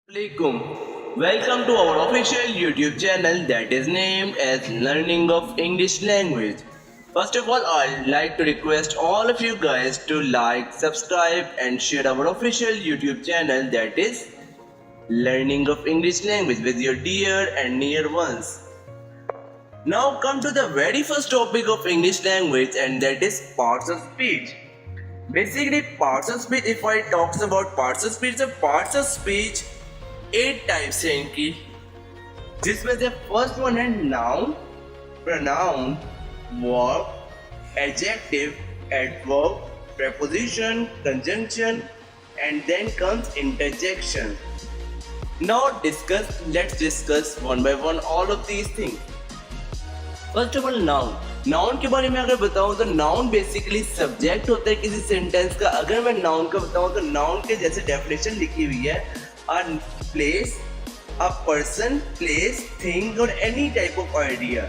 Alaikum. Welcome to our official YouTube channel that is named as Learning of English Language. First of all, I'd like to request all of you guys to like, subscribe and share our official YouTube channel that is Learning of English Language with your dear and near ones. Now come to the very first topic of English language, and that is parts of speech. Basically, parts of speech, if I talk about parts of speech, the parts of speech 8 types हैं इनकी, जिसमें से first one है noun, pronoun, verb, adjective, adverb, preposition, conjunction, and then comes interjection. Now let's discuss one by one all of these things. First of all noun के बारे में अगर बताऊं तो नाउन बेसिकली सब्जेक्ट होता है किसी सेंटेंस का. अगर मैं नाउन का बताऊं तो नाउन के जैसे डेफिनेशन लिखी हुई है, a place, a person, place, thing or any type of idea,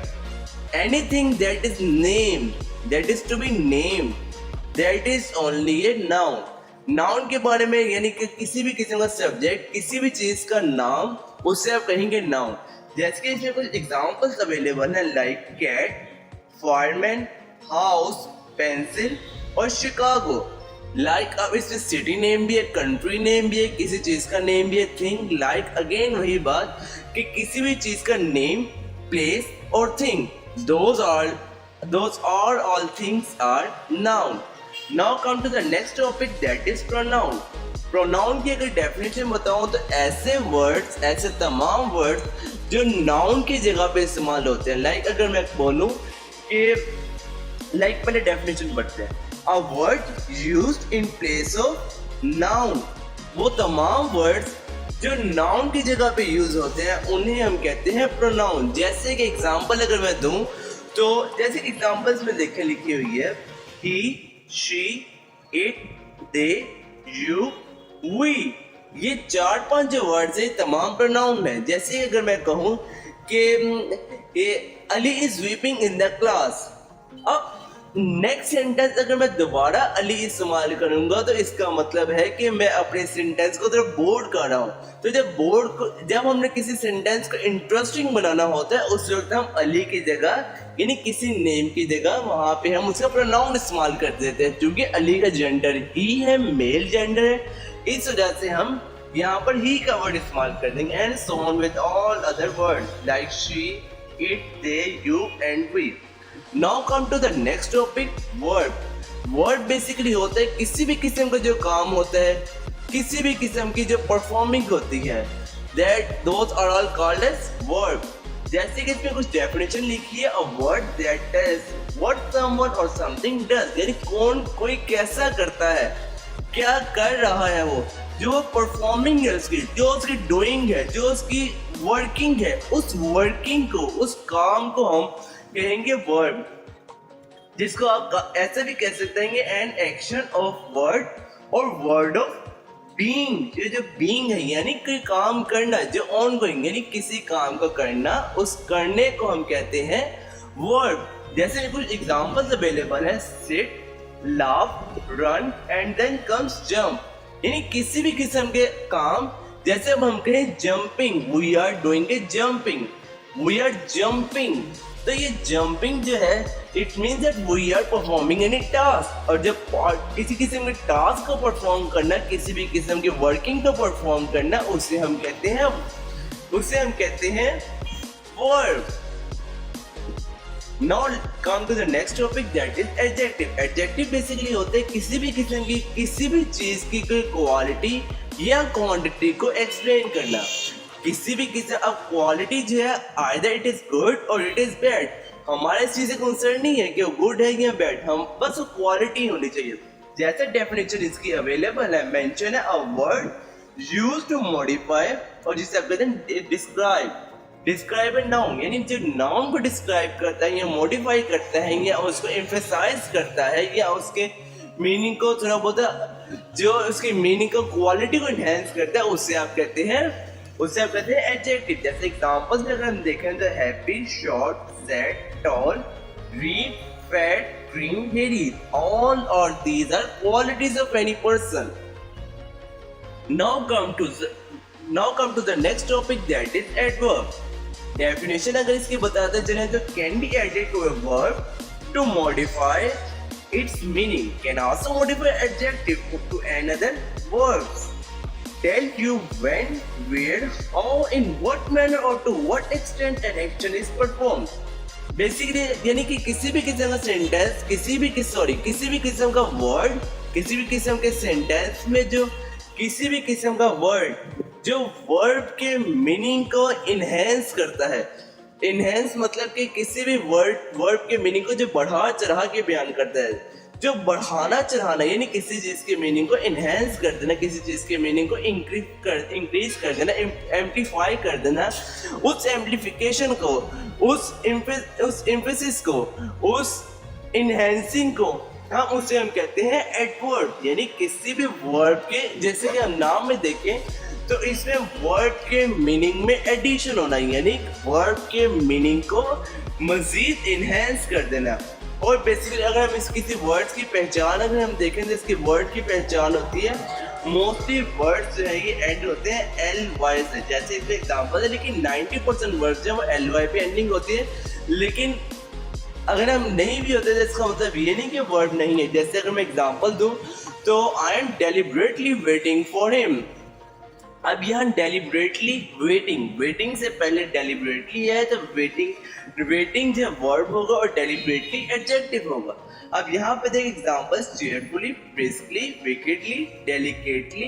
anything that is named, that is to be named, that is only a noun. Noun के बारे में यानी कि किसी भी किस्म का सब्जेक्ट, किसी भी चीज का नाम, उससे आप कहेंगे नाउन. जैसे कि इसमें कुछ एग्जांपल्स अवेलेबल हैं like cat, fireman, house, pencil और शिकागो. लाइक अब इसमें सिटी नेम भी है, कंट्री नेम भी है, किसी चीज का नेम भी है, थिंग. लाइक अगेन वही बात कि किसी भी चीज का नेम, प्लेस और thing, those are all things are noun. Now come to the next topic, that is pronoun. Pronoun की अगर डेफिनेशन बताऊं तो ऐसे वर्ड्स, ऐसे तमाम वर्ड्स जो नाउन की जगह पे इस्तेमाल होते हैं. लाइक अगर मैं बोलूं कि लाइक पहले डेफिनेशन पढ़ते हैं, a word used in place of noun. वो तमाम वर्ड्स जो नाउन की जगह पे यूज होते हैं उन्हें हम कहते हैं प्रोनाउन. जैसे कि एग्जांपल अगर मैं दूं तो जैसे एग्जांपल्स में देखें लिखी हुई है he, she, it, they, you, we. ये 4-5 जो वर्ड्स है तमाम प्रोनाउन है. जैसे अगर मैं कहूँ कि Ali is weeping in the class, अब नेक्स्ट सेंटेंस अगर मैं दोबारा अली इस्तेमाल करूंगा तो इसका मतलब है कि मैं अपने सेंटेंस को तरफ बोर्ड कर रहा हूँ. तो जब हमने किसी सेंटेंस को इंटरेस्टिंग बनाना होता है उस वक्त हम अली की जगह यानी किसी नेम की जगह वहां पे हम उसका प्रोनाउन इस्तेमाल कर देते हैं, क्योंकि अली का जेंडर ही है, मेल जेंडर है. इस वजह से हम यहाँ पर ही का वर्ड इस्तेमाल कर देंगे. And so on with all other words like she, it, they, you and we. Now come to the next topic, verb. Verb basically होता है किसी भी किस्म का जो काम होता है, किसी भी किस्म की जो परफॉर्मिंग होती है, those are all called as verb. जैसे कि इसमें कुछ डेफिनेशन लिखी है, a word that tells what someone or something does. यानी कोई कैसा करता है, क्या कर रहा है वो, जो परफॉर्मिंग है उसकी, जो उसकी डूइंग है, जो उसकी वर्किंग है, उस वर्किंग को, उस काम को हम कहेंगे वर्ब. जिसको आप ऐसे भी कह सकते हैं एन एक्शन ऑफ वर्ड और वर्ड ऑफ बीइंग. जो बीइंग है यानी कोई काम करना, जो ऑन गोइंग यानी किसी काम को करना, उस करने को हम कहते हैं वर्ब. जैसे कुछ एग्जांपल्स अवेलेबल है sit, laugh, run and then comes jump. यानी किसी भी किस्म के काम, जैसे अब हम कहें jumping, we are doing a jumping, we are jumping. तो ये जंपिंग जो है it means that we are performing any task. और जब किसी किस्म के टास्क को परफॉर्म करना, किसी भी किस्म की वर्किंग को परफॉर्म करना, उसे हम कहते हैं verb. Now come to the next topic, that is adjective. Adjective basically होते हैं किसी भी किस्म की, किसी भी चीज की कोई क्वालिटी या क्वांटिटी को एक्सप्लेन करना. किसी भी किस्म, अब क्वालिटी जो है either it is good or it is bad. हमारे इस चीज से कंसर्न नहीं है कि वो गुड है या बैड, हम बस वो क्वालिटी होनी चाहिए. जैसे डेफिनेशन इसकी अवेलेबल है, मेंशन है a word used to modify, और जिसे आप कहते हैं डिस्क्राइब ए नाउन. यानी जो नाउन को डिस्क्राइब करता है या मॉडिफाई करता है या उसको एम्फेसाइज करता है या उसके मीनिंग को थोड़ा बहुत, जो उसकी मीनिंग को, क्वालिटी को एनहेंस करता है, उससे आप कहते हैं एडजेक्टिव. जैसे एग्जांपल्स में अगर हम देखें तो happy, short, sad, tall, read, fat, green, hairy. All or these are qualities of any person. Now come to now come to the next topic that is adverb. Definition अगर इसकी बताते चलें तो can be added to a verb to modify its meaning, can also modify adjective to another verbs, tell you when, where, how, in what manner or to what extent an action is performed। Basically यानी कि किसी भी किस्म का sentence, किसी भी किस्म का वर्ड, किसी भी किस्म के सेंटेंस में जो किसी भी किस्म का वर्ड जो वर्ब के मीनिंग को इनहेंस करता है। इनहेंस मतलब कि किसी भी वर्ब के मीनिंग को जो बढ़ा चढ़ा के बयान करता है, जो बढ़ाना चढ़ाना यानी किसी चीज के मीनिंग को इनहेंस कर देना, किसी चीज के मीनिंग को इंक्रीज कर देना, एम्प्लीफाई कर देना, उस एम्प्लीफिकेशन को, उस एम्फेसिस को, उस इनहेंसिंग को हम उसे हम कहते हैं एडवर्ब। यानी किसी भी वर्ब के, जैसे कि हम नाम में देखें तो इसमें वर्ड के मीनिंग में एडिशन होना, यानी वर्ड के मीनिंग को मजीद इनहेंस कर देना। और बेसिकली अगर हम इस किसी वर्ड की पहचान अगर हम देखें तो इसकी वर्ड की पहचान होती है, मोस्टली वर्ड्स जो है ये एंड होते हैं LY से। जैसे इसमें एग्जांपल है, लेकिन 90% वर्ड्स जो है वो LY पे एंडिंग होती है। लेकिन अगर हम नहीं भी होते तो इसका मतलब ये नहीं कि वर्ड नहीं है। जैसे अगर मैं एग्जांपल दूं तो I am deliberately waiting for him. अब यहाँ डेलिबरेटली वेटिंग से पहले डेलिबरेटली है तो वेटिंग जो वर्ब होगा और डेलिबरेटली एडजेक्टिव होगा। अब यहाँ पे देखिए examples, cheerfully, briskly, wickedly, delicately,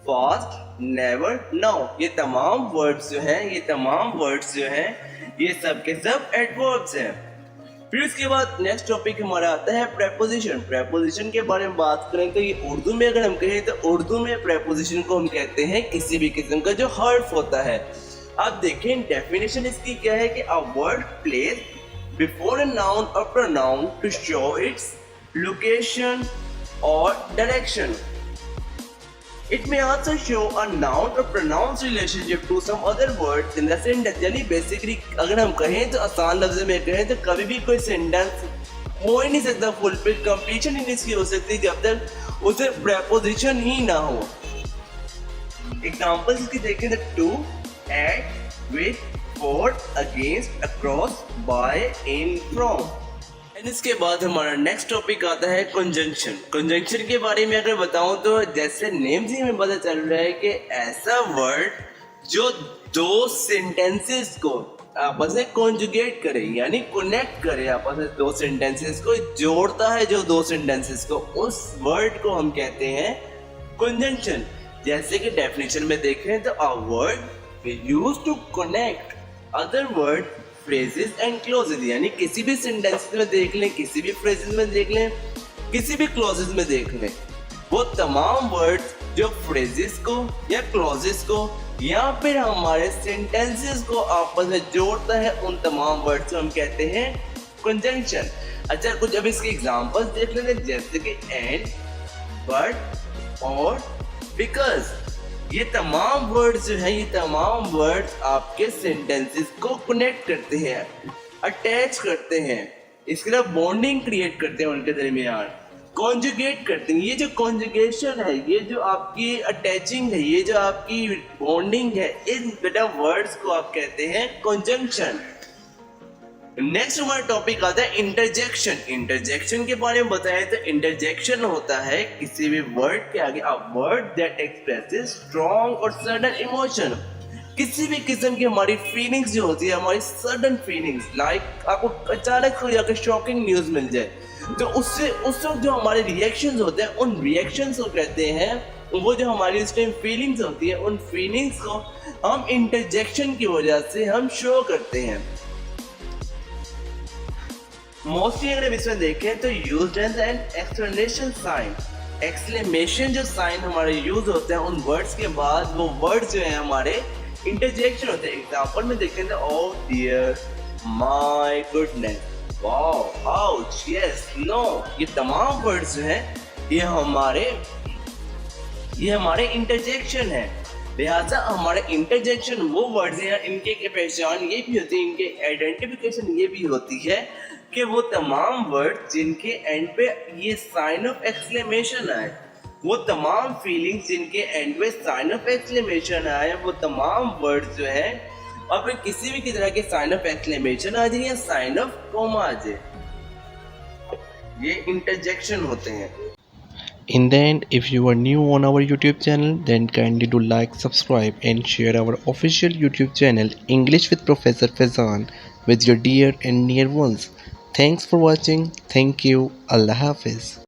fast, never, now. ये तमाम वर्ड्स जो हैं ये सब के सब एडवर्ब्स हैं। फिर उसके बाद नेक्स्ट टॉपिक हमारा आता है प्रेपोजिशन। प्रेपोजिशन के बारे में बात करें तो ये उर्दू में अगर हम कहें तो उर्दू में प्रेपोजिशन को हम कहते हैं किसी भी किस्म का जो हर्फ होता है। अब देखें डेफिनेशन इसकी क्या है कि a word place before a noun और pronoun to show its location और direction. It may also show a noun or pronoun's relationship to some other words in the sentence। यानी बेसिकली अगर हम कहें तो आसान लफ्ज़ में कहें तो कभी भी कोई सेंटेंस हो ही नहीं सकता, फुलफिल कंप्लीशन ही नहीं इसकी हो सकती जब तक उसे प्रेपोजिशन ही ना हो। एग्जांपल्स इसकी देखें तो to, at, with, for, against, across, by, in, from. इसके बाद हमारा नेक्स्ट टॉपिक आता है कंजंक्शन। कंजंक्शन के बारे में अगर बताऊं तो जैसे नेम से हमें पता चल रहा है कि ऐसा वर्ड जो दो सेंटेंसेस को आपस में कॉन्जुगेट करे यानी कनेक्ट करे, आपस में दो सेंटेंसेस को जोड़ता है, जो दो सेंटेंसेस को, उस वर्ड को हम कहते हैं कंजंक्शन। जैसे कि डेफिनेशन में देखें तो a word used to connect other word, phrases and clauses. यानी किसी भी सेंटेंस में देख लें, किसी भी फ्रेजेस में देख लें, किसी भी क्लॉजेस में देख लें, वो तमाम वर्ड्स जो फ्रेजेस को या क्लॉजेस को या फिर हमारे सेंटेंसेस को आपस में जोड़ता है, उन तमाम वर्ड्स को हम कहते हैं कंजंक्शन। अच्छा, कुछ अब इसके एग्जांपल्स देख लेते हैं, जैसे कि एंड, बट, और, बिकॉज। ये तमाम वर्ड्स जो हैं, ये तमाम वर्ड्स आपके सेंटेंसेस को कनेक्ट करते हैं, अटैच करते हैं, इसके लिए बॉन्डिंग क्रिएट करते हैं उनके दरमियान, कॉन्जुगेट करते हैं। ये जो कॉन्जुगेशन है, ये जो आपकी अटैचिंग है, ये जो आपकी बॉन्डिंग है, इन बेटा वर्ड्स को आप कहते हैं कंजंक्शन। नेक्स्ट हमारा टॉपिक आता है इंटरजेक्शन। इंटरजेक्शन के बारे में बताएं तो इंटरजेक्शन होता है किसी भी वर्ड के आगे a word that expresses strong और सडन इमोशन। किसी भी किस्म की हमारी फीलिंग्स जो होती है, हमारी सडन फीलिंग्स, लाइक आपको अचानक कोई जाकर शॉकिंग न्यूज़ मिल जाए तो उससे उस वक्त जो हमारे रिएक्शंस होते हैं, उन रिएक्शंस को कहते हैं, वो जो हमारी उस टाइम फीलिंग्स होती है, उन फीलिंग्स को हम इंटरजेक्शन की वजह से हम शो करते हैं। मोस्टली अगर इसमें देखें तो used as an exclamation sign. Exclamation जो साइन हमारे यूज होते हैं उन वर्ड्स के बाद, वो वर्ड्स जो है हमारे इंटरजेक्शन होते हैं। एग्जांपल में देखें तो oh dear, my goodness, wow, ouch, yes, no, ये तमाम वर्ड्स जो हैं ये हमारे इंटरजेक्शन है। लिहाजा हमारे इंटरजेक्शन वो वर्ड्स हैं, इनके पहचान ये भी होती है, इनके आइडेंटिफिकेशन ये भी होती है कि वो तमाम वर्ड जिनके एंड पे ये साइन ऑफ एक्सक्लेमेशन आए, वो तमाम फीलिंग्स जिनके एंड में साइन ऑफ एक्सक्लेमेशन आए, वो तमाम वर्ड्स जो है, और फिर किसी भी तरह के साइन ऑफ एक्सक्लेमेशन आ जाए या साइन ऑफ कॉमा आ जाए, ये इंटरजेक्शन होते हैं. In the end, if you are new on our YouTube channel, then kindly do like, subscribe and share our official YouTube channel English with Professor Faizan with your dear and near ones. Thanks for watching. Thank you. Allah Hafiz.